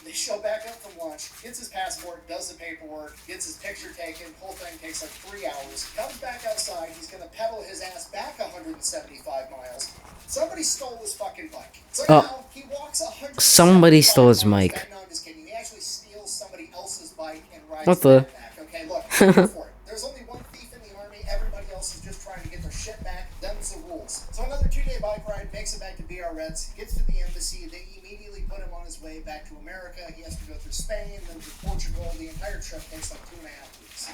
They show back up from lunch, gets his passport, does the paperwork, gets his picture taken. Whole thing takes like 3 hours. Comes back outside. He's going to pedal his ass back 175 miles. Somebody stole his fucking bike. So now he walks 175 somebody stole his mic. No, I'm just kidding. He actually steals somebody else's bike and rides What the? it back. Okay, look, go for it. There's only one thief in the army. Everybody else is just trying to get their shit back. Them's the rules. So another 2-day bike ride makes makes it back to Biarritz, gets to the embassy. They immediately put him on his way back to America. He has to go through Spain, then through Portugal. The entire trip takes like 2.5 weeks.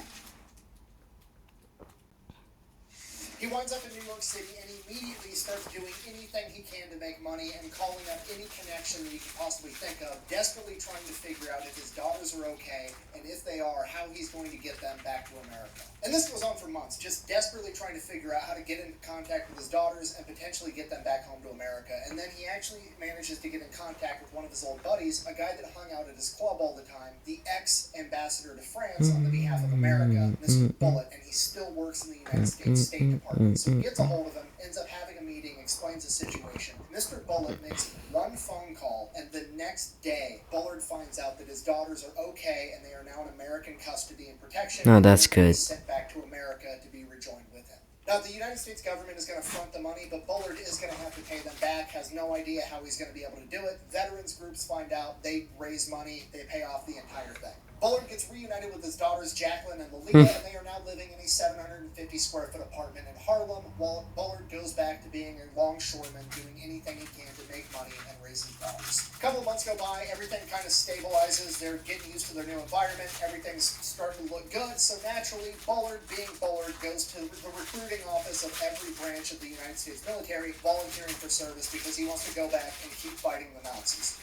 He winds up in New York City and immediately starts doing anything he can to make money and calling up any connection that he can possibly think of, desperately trying to figure out if his daughters are okay, and if they are, how he's going to get them back to America. And this goes on for months, just desperately trying to figure out how to get into contact with his daughters and potentially get them back home to America. And then he actually manages to get in contact with one of his old buddies, a guy that hung out at his club all the time, the ex-ambassador to France on the behalf of America, Mr. Bullitt, and he still works in the United States State Department. So he gets a hold of him, ends up having a meeting, explains the situation. Mr. Bullitt makes one phone call, and the next day, Bullard finds out that his daughters are okay, and they are now in American custody and protection. Oh, that's good. Sent back to America to be rejoined with him. Now, the United States government is going to front the money, but Bullard is going to have to pay them back, has no idea how he's going to be able to do it. Veterans groups find out, they raise money, they pay off the entire thing. Bullard gets reunited with his daughters Jacqueline and Lolita, and they are now living in a 750 square foot apartment in Harlem, while Bullard goes back to being a longshoreman, doing anything he can to make money and raise his daughters. A couple of months go by, everything kind of stabilizes, they're getting used to their new environment, everything's starting to look good, so naturally, Bullard, being Bullard, goes to the recruiting office of every branch of the United States military, volunteering for service because he wants to go back and keep fighting the Nazis.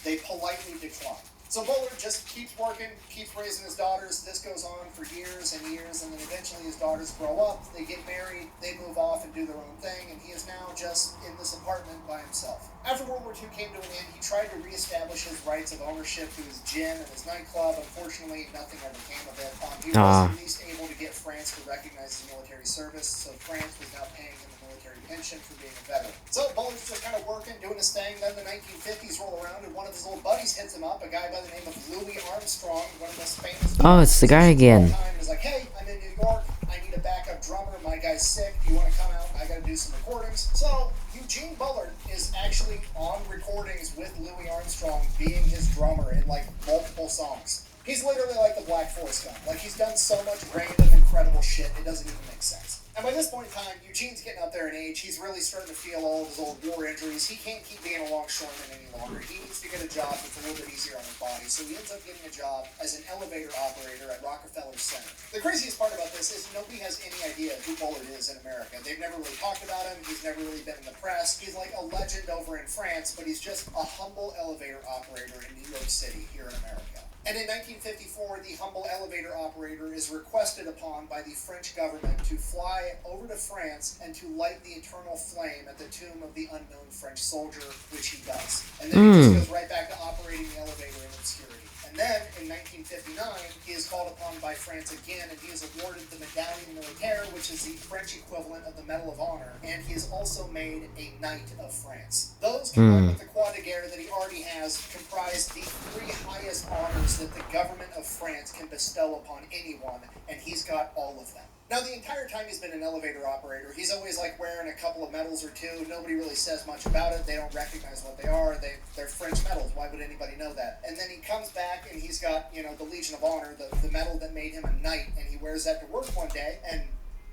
They politely decline. So Bullard just keeps working, keeps raising his daughters. This goes on for years and years, and then eventually his daughters grow up, they get married, they move off and do their own thing, and he is now just in this apartment by himself. After World War II came to an end, he tried to reestablish his rights of ownership to his gin and his nightclub. Unfortunately, nothing ever came of it. He was at least able to get France to recognize his military service, so France was now paying him a military pension for being a veteran. So Bullard's just kind of working, doing his thing. Then the 1950s roll around, and one of his old buddies hits him up, a guy by the name of Louis Armstrong, one of the most famous. Oh, it's the guy again. He's like, hey, I'm in New York. I need a backup drummer. My guy's sick. Do you want to come out? I got to do some recordings. So Eugene Bullard is actually on recordings with Louis Armstrong being his drummer in like multiple songs. He's literally like the Black Forest guy. Like, he's done so much random, incredible shit, it doesn't even make sense. And by this point in time, Eugene's getting up there in age. He's really starting to feel all of his old war injuries. He can't keep being a longshoreman any longer. He needs to get a job that's a little bit easier on his body. So he ends up getting a job as an elevator operator at Rockefeller Center. The craziest part about this is nobody has any idea who Bullard is in America. They've never really talked about him. He's never really been in the press. He's like a legend over in France, but he's just a humble elevator operator in New York City here in America. And in 1954, the humble elevator operator is requested upon by the French government to fly over to France and to light the eternal flame at the tomb of the unknown French soldier, which he does. And then he just goes right back to operating the elevator in obscurity. And then, in 1959, he is called upon by France again, and he is awarded the Médaille Militaire, which is the French equivalent of the Medal of Honor, and he is also made a Knight of France. Those, combined with the Croix de Guerre that he already has, comprise the 3 highest honors that the government of France can bestow upon anyone, and he's got all of them. Now, the entire time he's been an elevator operator, he's always like wearing a couple of medals or two. Nobody really says much about it. They don't recognize what they are. They're French medals. Why would anybody know that? And then he comes back and he's got, you know, the Legion of Honor, the medal that made him a knight, and he wears that to work one day, and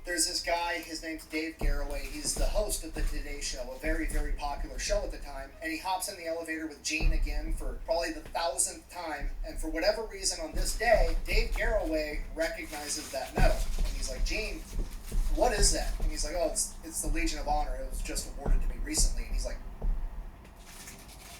there's this guy, his name's Dave Garroway. He's the host of the Today Show, a very, very popular show at the time. And he hops in the elevator with Gene again for probably the 1000th time. And for whatever reason on this day, Dave Garroway recognizes that medal. And he's like, Gene, what is that? And he's like, oh, it's the Legion of Honor. It was just awarded to me recently. And he's like,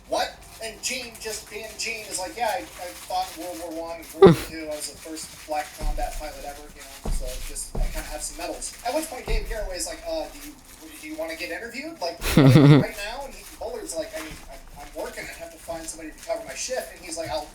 what? And Gene, just being Gene, is like, yeah, I fought in World War I and World War II. I was the first black combat pilot ever, you know, so just, I kind of have some medals. At which point Dave Garroway is like, do you want to get interviewed? Like, right now? And Bullard's like, I mean, I'm working. I have to find somebody to cover my shift. And he's like, I'll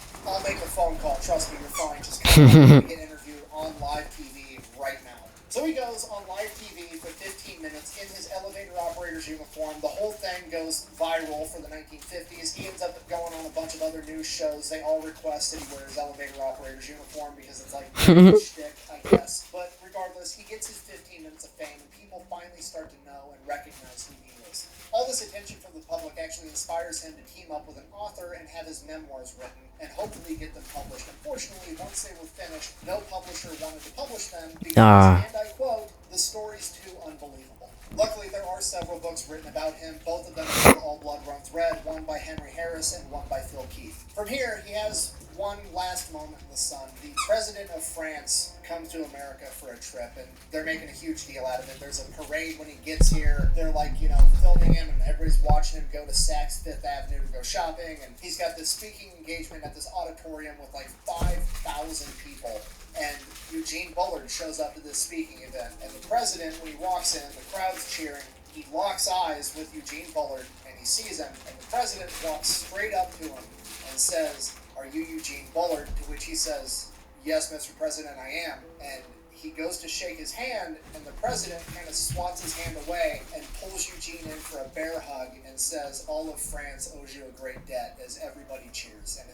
make a phone call. Trust me, you're fine. Just come on, get interviewed on live TV right now. So he goes on live TV for 15 minutes in his elevator operator's uniform. The whole thing goes viral for the 1950s. He ends up going on a bunch of other news shows. They all request that he wear his elevator operator's uniform because it's like shtick, I guess. But regardless, he gets his 15 minutes of fame, and people finally start to know and recognize who he is. All this attention from the public actually inspires him to team up with an author and have his memoirs written and hopefully get them published. Unfortunately, once they were finished, no publisher wanted to publish them because, and I quote, the story's too unbelievable. Luckily, there are several books written about him. Both of them are called All Blood Runs Red, one by Henry Harris and one by Phil Keith. From here, he has one last moment in the sun. The president of France comes to America for a trip, and they're making a huge deal out of it. There's a parade when he gets here. They're like, filming him, and everybody's watching him go to Saks Fifth Avenue to go shopping, and he's got this speaking engagement at this auditorium with like 5,000 people. And Eugene Bullard shows up to this speaking event, and the president, when he walks in, the crowd's cheering. He locks eyes with Eugene Bullard, and he sees him, and the president walks straight up to him and says, "Are you Eugene Bullard?" To which he says, "Yes, Mr. President, I am." And he goes to shake his hand, and the president kind of swats his hand away and pulls Eugene in for a bear hug and says, "All of France owes you a great debt," as everybody cheers. And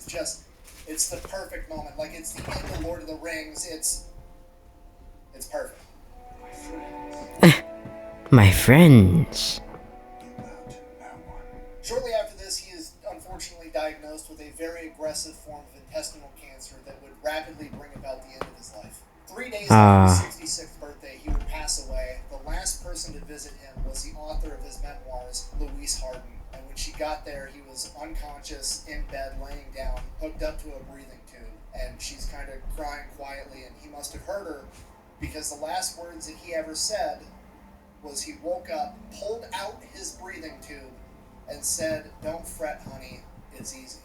it's the perfect moment. Like, it's the end of Lord of the Rings. It's perfect. My friends. Shortly after this, he is unfortunately diagnosed with a very aggressive form of intestinal cancer that would rapidly bring about the end of his life. 3 days after his 66th birthday, he would pass away. The last person to visit him was the author of his memoirs, Louise Harden. And when she got there, he was unconscious, in bed, laying down, hooked up to a breathing tube. And she's kind of crying quietly, and he must have heard her, because the last words that he ever said was he woke up, pulled out his breathing tube, and said, "Don't fret, honey, it's easy."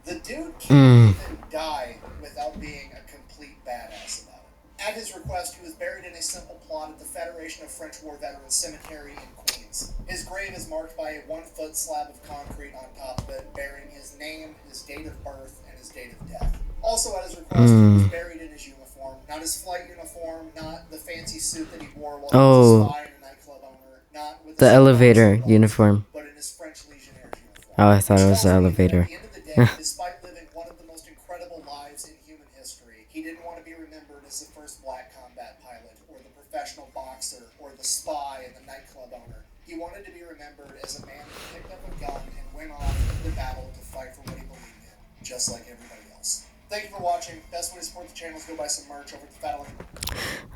The dude can't even die without being a complete badass about it. At his request, he was buried in a simple plot at the Federation of French War Veterans Cemetery in Queens. His grave is marked by a 1-foot slab of concrete on top of it, bearing his name, his date of birth, and his date of death. Also, at his request, he was buried in his uniform. Not his flight uniform, not the fancy suit that he wore while he was a spy and a nightclub owner, not with The elevator uniform. but in his French Legionnaires uniform. Oh, I thought it was the At elevator. the end of the day, despite living one of the most incredible lives in human history, he didn't want to be remembered as the first black combat pilot, or the professional boxer, or the spy and the nightclub owner. He wanted to be remembered as a man who picked up a gun and went off into the battle to fight for what he believed in, just like everybody else. Thank you for watching. Best way to support the channel is go buy some merch over at the Fat Electrician.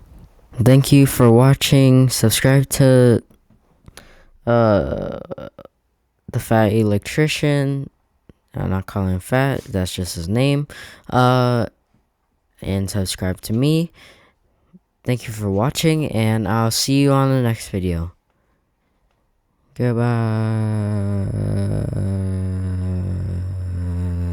Thank you for watching. Subscribe to the Fat Electrician. I'm not calling him fat, that's just his name. And subscribe to me. Thank you for watching, and I'll see you on the next video. Goodbye.